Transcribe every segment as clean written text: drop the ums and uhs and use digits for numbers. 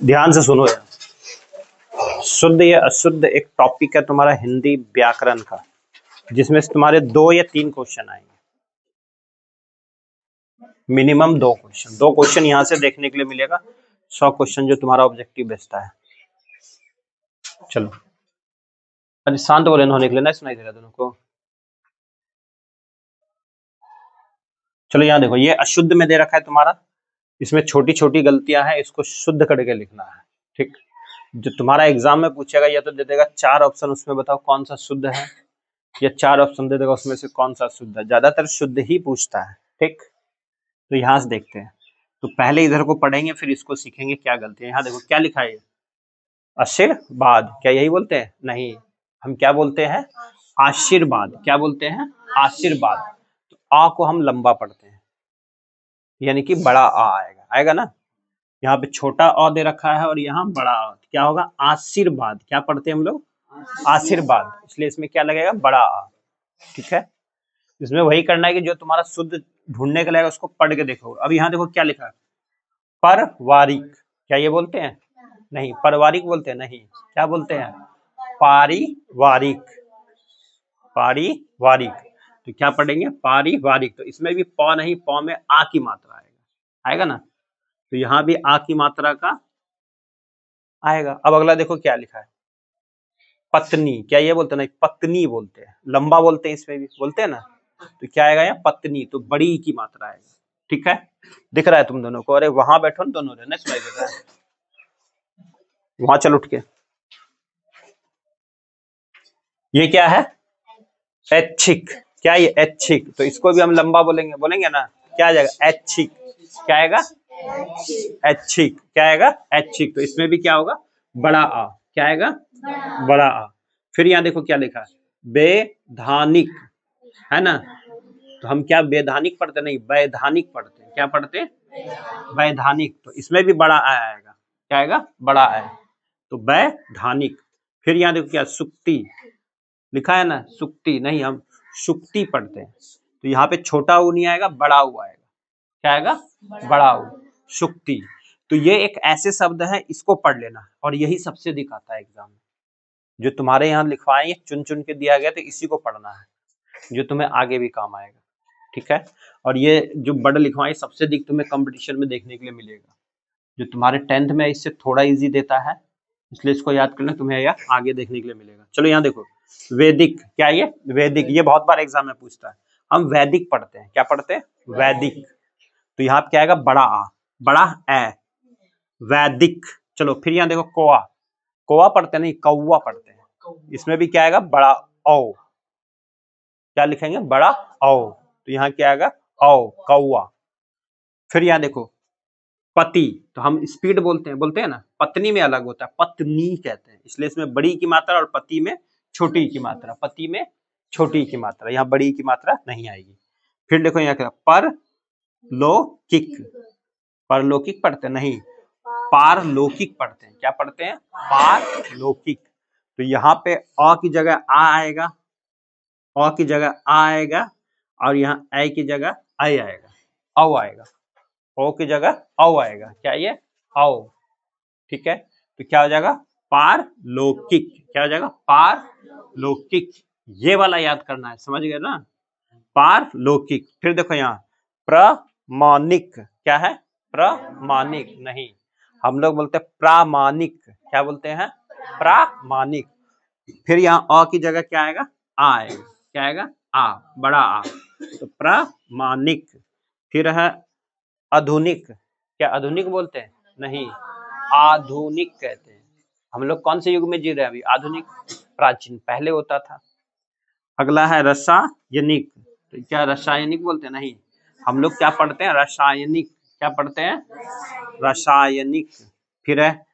ध्यान से सुनो यार। शुद्ध या अशुद्ध एक टॉपिक है तुम्हारा हिंदी व्याकरण का, जिसमें से तुम्हारे 2 या 3 क्वेश्चन आएंगे, मिनिमम 2 क्वेश्चन यहाँ से देखने के लिए मिलेगा। 100 क्वेश्चन जो तुम्हारा ऑब्जेक्टिव बेचता है। चलो अरे शांत बोले होने के लिए, ना सुनाई दे रहा दोनों को। चलो यहाँ देखो, ये अशुद्ध में दे रखा है तुम्हारा, इसमें छोटी छोटी गलतियां हैं, इसको शुद्ध करके लिखना है। ठीक, जो तुम्हारा एग्जाम में पूछेगा या तो दे देगा 4 ऑप्शन, उसमें बताओ कौन सा शुद्ध है, या 4 ऑप्शन दे देगा उसमें से कौन सा शुद्ध है। ज्यादातर शुद्ध ही पूछता है। ठीक, तो यहाँ से देखते हैं। तो पहले इधर को पढ़ेंगे, फिर इसको सीखेंगे क्या गलती है। यहाँ देखो क्या लिखा है, आशीर्वाद, क्या यही बोलते हैं? नहीं, हम क्या बोलते हैं? आशीर्वाद। क्या बोलते हैं? आशीर्वाद। तो आ को हम लंबा पढ़ते हैं, यानी कि बड़ा आ आएगा, आएगा ना। यहाँ पे छोटा अ दे रखा है और यहाँ बड़ा अ, क्या होगा? आशीर्वाद। क्या पढ़ते हैं हम लोग? आशीर्वाद, इसलिए इसमें क्या लगेगा? बड़ा आ। ठीक है, इसमें वही करना है कि जो तुम्हारा शुद्ध ढूंढने का लगेगा उसको पढ़ के देखो। अब यहाँ देखो क्या लिखा है, परवारिक। क्या ये बोलते हैं? नहीं, पारिवारिक बोलते हैं? नहीं, क्या बोलते हैं? पारिवारिक। पारिवारिक, तो क्या पढ़ेंगे? पारिवारिक। तो इसमें भी प नहीं, प में आ की मात्रा आएगा, आएगा ना। तो यहाँ भी आ की मात्रा का आएगा। अब अगला देखो क्या लिखा है, पत्नी। क्या ये बोलते हैं? नहीं, पत्नी बोलते हैं, लंबा बोलते हैं, इसमें भी बोलते हैं ना। तो क्या आएगा यहाँ? पत्नी। तो बड़ी की मात्रा आएगा। ठीक है, दिख रहा है तुम दोनों को? अरे वहां बैठो ना दोनों, रहना सुनाई दे रहा है, वहां चल उठ के। ये क्या है? ऐच्छिक। क्या ये? ऐच्छिक। तो इसको भी हम लंबा बोलेंगे, बोलेंगे ना। क्या आ जाएगा? ऐच्छिक। क्या आएगा? ऐच्छिक। क्या आएगा? ऐच्छिक। तो इसमें भी क्या होगा? बड़ा आ। क्या आएगा? बड़ा आ। फिर यहाँ देखो क्या लिखा है, वैधानिक, है ना। तो हम क्या वैधानिक पढ़ते? नहीं, वैधानिक पढ़ते हैं। क्या पढ़ते हैं? वैधानिक। तो इसमें भी बड़ा आ आएगा। क्या आएगा? बड़ा आ। तो वैधानिक। फिर यहाँ देखो क्या, सुक्ति लिखा है ना। सुक्ति नहीं, हम सुक्ति पढ़ते हैं। तो यहाँ पे छोटा ऊ नहीं आएगा, बड़ा ऊ आएगा। क्या आएगा? बड़ा ऊ, सुक्ति। तो ये एक ऐसे शब्द है, इसको पढ़ लेना, और यही सबसे अधिक आता है एग्जाम में। जो तुम्हारे यहाँ लिखवाए, ये चुन चुन के दिया गया, तो इसी को पढ़ना है, जो तुम्हें आगे भी काम आएगा। ठीक है, और ये जो बड़ा लिखवाए सबसे अधिक तुम्हें कंपटीशन में देखने के लिए मिलेगा। जो तुम्हारे 10th में इससे थोड़ा इजी देता है, इसलिए इसको याद करना, तुम्हें यार आगे देखने के लिए मिलेगा। चलो यहाँ देखो, वैदिक। क्या ये? वैदिक। ये बहुत बार एग्जाम में पूछता है। हम वैदिक पढ़ते हैं। क्या पढ़ते हैं? वैदिक। तो यहाँ पे क्या आएगा? बड़ा आ, बड़ा ए, वैदिक। चलो फिर यहाँ देखो, कोआ। कोआ पढ़ते नहीं, कौआ पढ़ते हैं। इसमें भी क्या आएगा? बड़ा ओ। क्या लिखेंगे? बड़ा ओ। तो यहाँ क्या आएगा? ओ, कौआ। फिर यहाँ देखो, पति। तो हम स्पीड बोलते हैं ना, पत्नी में अलग होता है, पत्नी कहते हैं, इसलिए इसमें बड़ी की मात्रा और पति में छोटी की मात्रा। पति में छोटी की मात्रा, यहाँ बड़ी की मात्रा नहीं आएगी। फिर देखो यहाँ क्या, परलौकिक। परलौकिक पढ़ते नहीं, पारलौकिक पढ़ते हैं। क्या पढ़ते हैं? पारलौकिक। तो यहाँ पे अ की जगह आ आएगा, अ की जगह आ आएगा, और यहाँ ए की जगह आई आएगा, औ आएगा। ओ की जगह औ आएगा। क्या ये? औ। ठीक है, तो क्या हो जाएगा? पारलौकिक। क्या हो जाएगा? पारलौकिक। ये वाला याद करना है, समझ गए ना? पारलौकिक। फिर देखो यहाँ, प्रमाणिक। क्या है? प्रमाणिक नहीं, हम लोग बोलते हैं प्रामाणिक। क्या बोलते हैं? प्रामाणिक। फिर यहाँ अ की जगह क्या आएगा? आ आएगा। क्या आएगा? आ, बड़ा आ। तो प्रामाणिक। फिर है आधुनिक। क्या आधुनिक बोलते हैं? नहीं, आधुनिक कहते हैं। हम लोग कौन से युग में जी रहे हैं अभी? आधुनिक, प्राचीन, पहले होता था। अगला है रासायनिक। तो क्या रासायनिक बोलते हैं? नहीं, हम लोग क्या पढ़ते हैं? रासायनिक। क्या पढ़ते हैं? रासायनिक। फिर है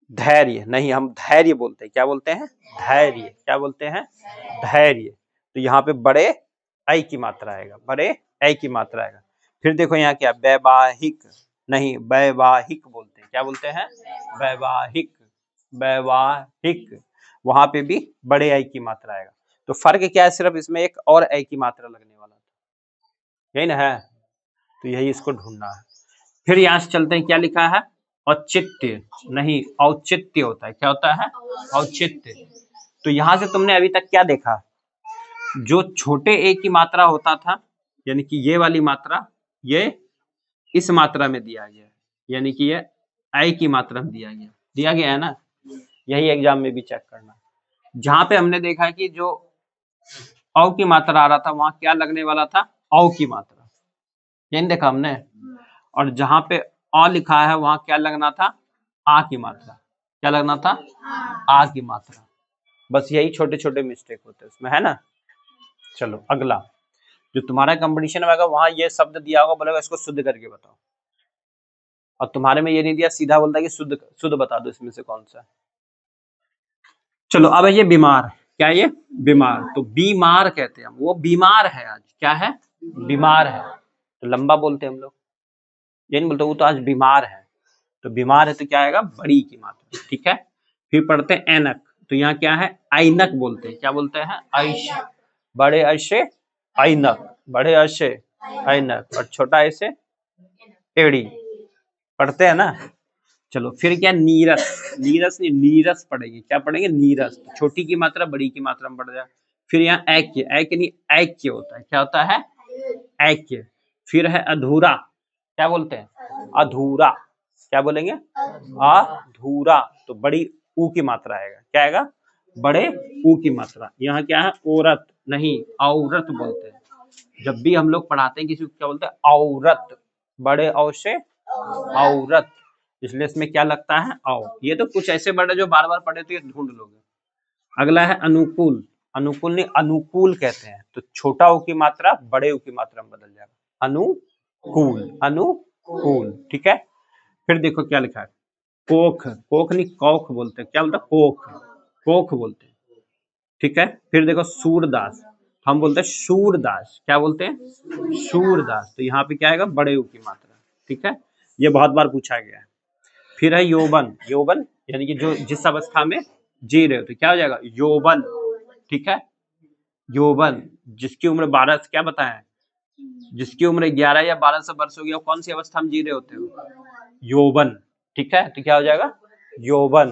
धैर्य। नहीं, हम धैर्य बोलते हैं। क्या बोलते हैं? धैर्य। क्या बोलते हैं? धैर्य। तो यहाँ पे बड़े ऐ की मात्रा आएगा, बड़े ऐ की मात्रा आएगा। फिर देखो यहाँ क्या, वैवाहिक। नहीं, वैवाहिक बोलते हैं। क्या बोलते हैं? वैवाहिक। वैवाहिक, वहां पे भी बड़े ऐ की मात्रा आएगा। तो फर्क क्या है? सिर्फ इसमें एक और ऐ की मात्रा लगने वाला था, यही ना है। तो यही इसको ढूंढना है। फिर यहाँ से चलते हैं, क्या लिखा है? औचित्य नहीं, औचित्य होता है। क्या होता है? औचित्य। तो यहाँ से तुमने अभी तक क्या देखा? जो छोटे ए की मात्रा होता था, यानी कि ये वाली मात्रा, ये इस मात्रा में दिया गया है, यानी कि ये आई की मात्रा में दिया गया है ना। यही एग्जाम में भी चेक करना। जहां पे हमने देखा कि जो औ की मात्रा आ रहा था, वहां क्या लगने वाला था? औ की मात्रा। यही देखा हमने। और जहां पे अ लिखा है, वहां क्या लगना था? आ की मात्रा। क्या लगना था? आ की मात्रा। बस यही छोटे छोटे मिस्टेक होते हैं उसमें, है ना। चलो अगला, जो तुम्हारा कंपटीशन होगा वहां ये शब्द दिया होगा, बोलेगा इसको शुद्ध करके बताओ। और तुम्हारे में ये नहीं दिया, सीधा बोलता है कि शुद्ध शुद्ध बता दो इसमें से कौन सा। चलो अब ये बीमार, क्या ये? बीमार। तो बीमार कहते हैं हम, वो बीमार है आज। क्या है? बीमार है। तो लंबा बोलते हैं हम लोग, ये नहीं बोलते वो तो आज बीमार है। तो बीमार है तो क्या आएगा? बड़ी की मात्रा। ठीक है। फिर पढ़ते हैं ऐनक। तो यहाँ क्या है? ऐनक बोलते हैं। क्या बोलते हैं? ऐश। बड़े ऐसे ऐनक, बड़े ऐसे ऐनक, और छोटा ऐसे एड़ी। पढ़ते हैं ना। चलो फिर क्या? नीरस। नीरस नहीं, नीरस पढ़ेंगे। क्या पढ़ेंगे? नीरस। छोटी की मात्रा बड़ी की मात्रा में बढ़ जाए। फिर यहाँ ऐक्य, ऐक्य नहीं ऐक्य होता है। क्या होता है? ऐक्य। फिर है अधूरा। क्या बोलते हैं? अधूरा। क्या बोलेंगे? अधूरा। तो बड़ी ऊ की मात्रा आएगा। क्या आएगा? बड़े ऊ की मात्रा। यहाँ क्या है? औरत नहीं, औरत बोलते हैं। जब भी हम लोग पढ़ाते हैं किसी को, क्या बोलते हैं? औरत। बड़े औ से औरत, इसलिए इसमें क्या लगता है? औ। ये तो कुछ ऐसे वर्ड है जो बार बार पढ़े तो ये ढूंढ लोगे। अगला है अनुकूल। अनुकूल नहीं, अनुकूल कहते हैं। तो छोटा ऊ की मात्रा बड़े ऊ की मात्रा में बदल जाएगा। अनुकूल, अनुकूल। ठीक है। फिर देखो क्या लिखा है? कोख। कोख नहीं, कौख बोलते हैं। क्या बोलते हैं? कोख, कोख बोलते हैं। ठीक है। फिर देखो सूरदास, हम बोलते हैं सूरदास। क्या बोलते हैं? सूरदास। तो यहाँ पे क्या आएगा? बड़े ऊ की मात्रा। ठीक है। ये बहुत बार पूछा गया है। फिर है यौवन। यौवन यानी कि जो जिस अवस्था में जी रहे हो, तो क्या हो जाएगा? यौवन। ठीक है। यौवन, जिसकी उम्र 12, क्या बताएं? जिसकी उम्र 11 या 12 वर्ष हो गया, कौन सी अवस्था में जी रहे होते हो? यौवन। ठीक है। तो क्या हो जाएगा? यौवन।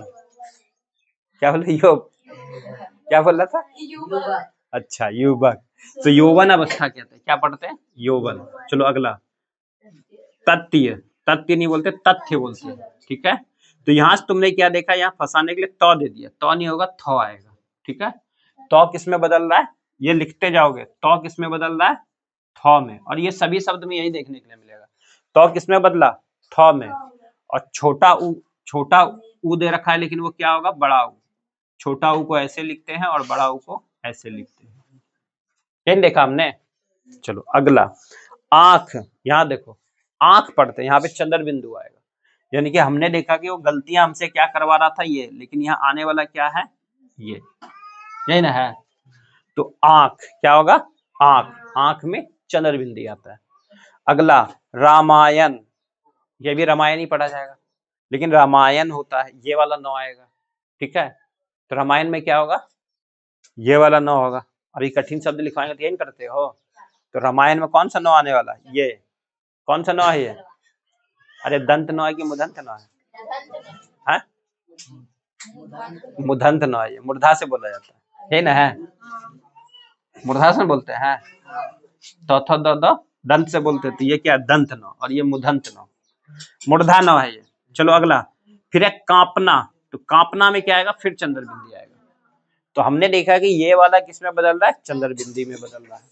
क्या बोले? क्या बोल रहा था? अच्छा, युवक। तो यौवन अवस्था कहते हैं। क्या पढ़ते हैं? यौवन। चलो अगला, तथ्य। तथ्य नहीं बोलते, तथ्य बोलते हैं। ठीक है। तो यहाँ से तुमने क्या देखा? यहाँ फंसाने के लिए तो दे दिया। तो नहीं होगा, थ आएगा। ठीक है। तो किस में बदल रहा है? ये लिखते जाओगे। तो किस में बदल रहा है? थ में। और ये सभी शब्द में यही देखने के लिए मिलेगा। तो किस में बदला? थ में। और छोटा ऊ दे रखा है, लेकिन वो क्या होगा? बड़ा ऊ। छोटा ऊ को ऐसे लिखते हैं और बड़ा ऊ को ऐसे लिखते हैं। यही देखा हमने। चलो अगला, आंख। यहाँ देखो, आंख पढ़ते हैं, यहाँ पे चंद्र बिंदु आएगा। यानी कि हमने देखा कि वो गलतियां हमसे क्या करवा रहा था, ये, लेकिन यहाँ आने वाला क्या है? ये, यही ना है। तो आंख क्या होगा? आंख। आंख में चंद्र बिंदु आता है। अगला रामायण। ये भी रामायण ही पढ़ा जाएगा, लेकिन रामायण होता है, ये वाला नौ आएगा। ठीक है। तो रामायण में क्या होगा? ये वाला नौ होगा। अभी कठिन शब्द लिखवाएंगे तो यही करते हो। तो रामायण में कौन सा नौ आने वाला है? ये कौन सा नौ है? ये, अरे दंत नौ है कि मुदंत नौ है? मुदंत नौ है। मूर्धा से बोला जाता है, ये ना है। मूर्धा से बोलते हैं। तो दंत से बोलते हैं। तो ये क्या? दंत नौ। और ये मुदंत नौ, मूर्धा नौ है ये। चलो अगला, फिर है कांपना। तो कांपना में क्या आएगा? फिर चंद्र बिंदी आएगा। तो हमने देखा कि ये वाला किस में बदल रहा है? चंद्र बिंदी में बदल रहा है।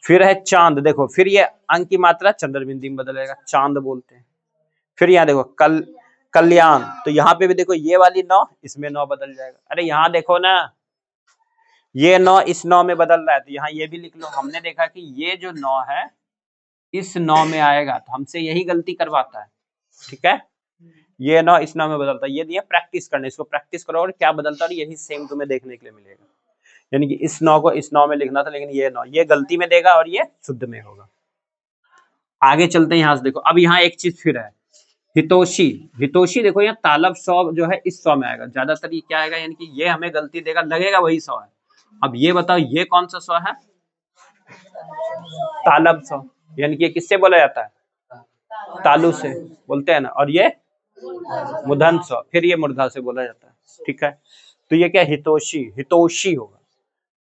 फिर है चांद। देखो, फिर ये अंक की मात्रा चंद्र बिंदी में बदलेगा, चांद बोलते हैं। फिर यहाँ देखो कल्याण। तो यहाँ पे भी देखो, ये वाली नौ, इसमें नौ बदल जाएगा। अरे यहाँ देखो ना, ये नौ इस नौ में बदल रहा है, तो यहाँ ये भी लिख लो। हमने देखा कि ये जो नौ है इस नौ में आएगा, तो हमसे यही गलती करवाता है। ठीक है। ये नौ इस नौ में बदलता है। ये दिया प्रैक्टिस करने, इसको प्रैक्टिस करो और क्या बदलता है, यही सेम तुम्हें देखने के लिए मिलेगा। यानी कि इस नौ को इस नौ में लिखना था, लेकिन ये नौ ये गलती में देगा और ये शुद्ध में होगा। आगे चलते हैं। यहाँ से देखो, अब यहाँ एक चीज फिर है, हितोषी। हितोषी देखो, यहाँ तालब सौ जो है इस सौ में आएगा ज्यादातर। ये क्या आएगा? यानी कि ये हमें गलती देगा, लगेगा वही सौ है। अब ये बताओ, ये कौन सा सौ है? तालब सौ। यानी कि किससे बोला जाता है? तालु से बोलते हैं ना, और ये मूर्धन्य स्व, फिर ये मूर्धा से बोला जाता है, ठीक है। तो ये क्या, हितोषी, हितोषी होगा।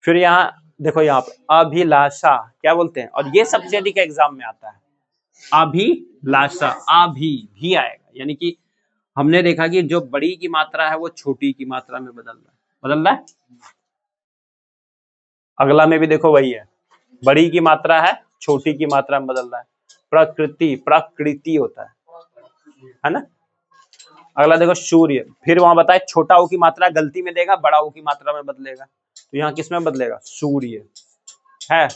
फिर यहाँ देखो, यहाँ पे अभिलाषा क्या बोलते हैं, और ये सबसे अधिक एग्जाम में आता है, अभिलाषा, भी आएगा, यानी कि हमने देखा कि जो बड़ी की मात्रा है वो छोटी की मात्रा में बदल रहा है। अगला में भी देखो वही है, बड़ी की मात्रा है छोटी की मात्रा में बदल रहा है। प्रकृति, प्रकृति होता है ना। अगला देखो सूर्य, फिर वहां बताए छोटा ओ की मात्रा गलती में देगा, बड़ा ओ की मात्रा में बदलेगा, तो यहाँ किस में बदलेगा, सूर्य है।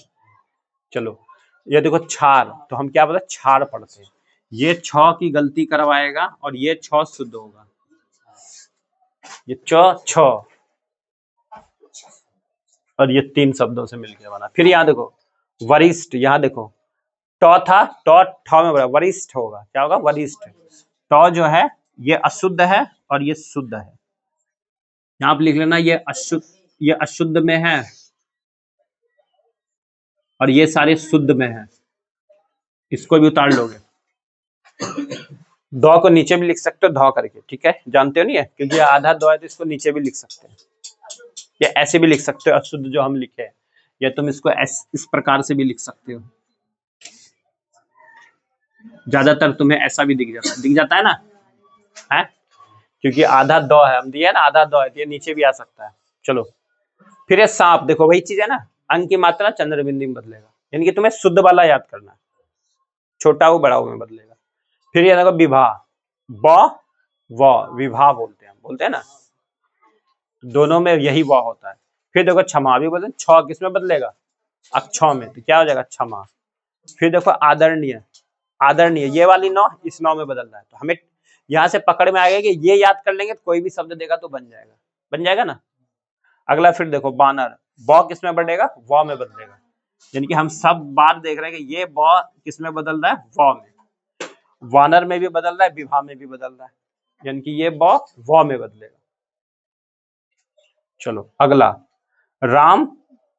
चलो ये देखो क्षार, तो हम क्या बोलते, क्षार पढ़ते हैं, ये छ की गलती करवाएगा और ये छ शुद्ध होगा, ये छ, और ये 3 शब्दों से मिलकर बना। फिर यहाँ देखो वरिष्ठ, यहाँ देखो ट था, ठ में बड़ा वरिष्ठ होगा, क्या होगा, वरिष्ठ। ट जो है ये अशुद्ध है और ये शुद्ध है, यहाँ पे लिख लेना, ये अशुद्ध में है और ये सारे शुद्ध में है, इसको भी उतार लोगे। द को नीचे भी लिख सकते हो ध करके, ठीक है, जानते हो नहीं है, क्योंकि आधा द है तो इसको नीचे भी लिख सकते हैं, या ऐसे भी लिख सकते हो, अशुद्ध जो हम लिखे हैं, या तुम इसको इस प्रकार से भी लिख सकते हो। ज्यादातर तुम्हें ऐसा भी दिख जाता है ना, है, क्योंकि आधा द है, हम दिया ना आधा द है, तो ये नीचे भी आ सकता है। चलो फिर ये सांप, देखो वही चीज है ना, अंक की मात्रा चंद्र बिंदु में बदलेगा, यानी कि तुम्हें शुद्ध वाला याद करना है, छोटा हो बड़ा हो में बदलेगा। फिर ये देखो विवाह, विवाह बोलते हैं ना, दोनों में यही व होता है। फिर देखो क्षमा, भी बोलते हैं, छ किस में बदलेगा, अक्ष में, तो क्या हो जाएगा, क्षमा। फिर देखो आदरणीय, आदरणीय, ये वाली नौ इस नौ में बदल रहा है, तो हमें यहाँ से पकड़ में आएगा कि ये याद कर लेंगे तो कोई भी शब्द देगा तो बन जाएगा ना। अगला फिर देखो बानर, ब किस में बढ़ेगा, व में बदलेगा, यानी कि हम सब बार देख रहे हैं कि ये ब किस में बदल रहा है, व में। वानर में भी बदल रहा है, विवाह में भी बदल रहा है, यानी कि ये ब व में बदलेगा। चलो अगला राम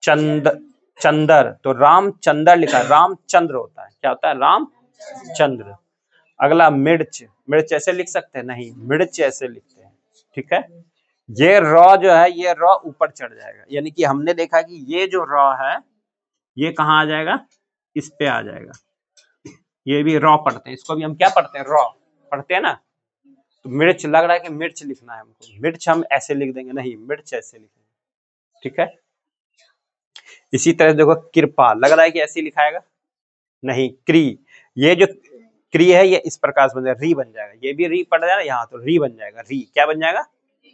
चंदर, तो रामचंद्र लिखा है, रामचंद्र होता है, क्या होता है, रामचंद्र। अगला मिर्च, मिर्च ऐसे लिख सकते हैं, नहीं, मिर्च ऐसे लिखते हैं, ठीक है। ये र जो है, ये र ऊपर चढ़ जाएगा, यानी कि हमने देखा कि ये जो र है ये कहाँ आ जाएगा, इस पे आ जाएगा, ये भी र पढ़ते हैं, इसको भी हम क्या पढ़ते हैं, र पढ़ते हैं ना। तो मिर्च लग रहा है कि मिर्च लिखना है हमको, मिर्च हम ऐसे लिख देंगे, नहीं, मिर्च ऐसे लिखेंगे, ठीक है। इसी तरह देखो कृपा, लग रहा है कि ऐसे लिखाएगा, नहीं, क्री, ये जो क्री है ये इस प्रकार से बन जाएगा, री बन जाएगा, ये भी री पड़ जाएगा यहाँ, तो री बन जाएगा, री क्या बन जाएगा,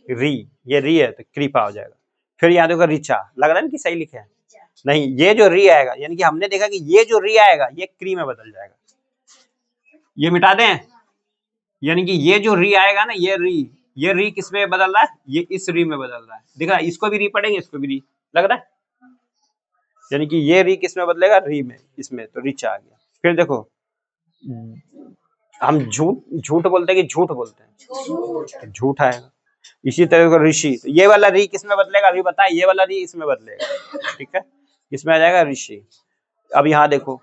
री, ये री है तो कृपा हो जाएगा। फिर यहाँ देखो ऋचा, लग रहा है कि सही लिखे हैं, नहीं, ये जो री आएगा, यानी कि हमने देखा कि ये जो री आएगा ये क्री में बदल जाएगा, ये मिटा दें, यानी कि ये जो री आएगा ना, ये री किस में बदल रहा है, ये इस री में बदल रहा है, देखा, इसको भी री पढ़ेंगे, इसको भी री लग रहा है, यानी कि ये री किस में बदलेगा, री में, इसमें, तो रीचा आ गया। फिर देखो हम झूठ बोलते हैं कि झूठ बोलते हैं, झूठ आएगा। इसी तरह का ऋषि, तो ये वाला री किस में बदलेगा, अभी बताए, ये वाला री इसमें बदलेगा, ठीक है, इसमें आ जाएगा ऋषि। अब यहाँ देखो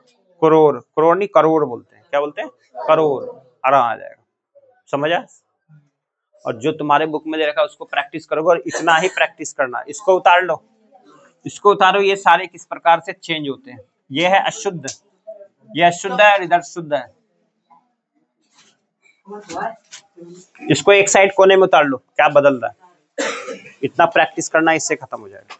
करोड़, करोड़ नहीं करोड़ बोलते हैं, क्या बोलते हैं, करोड़, आराम आ जाएगा, समझा। और जो तुम्हारे बुक में दे रखा है उसको प्रैक्टिस करोगे, और इतना ही प्रैक्टिस करना, इसको उतार लो, इसको उतारो, ये सारे किस प्रकार से चेंज होते हैं, ये है अशुद्ध, ये अशुद्ध है और इधर शुद्ध है, इसको एक साइड कोने में उतार लो, क्या बदल रहा है, इतना प्रैक्टिस करना, इससे खत्म हो जाएगा।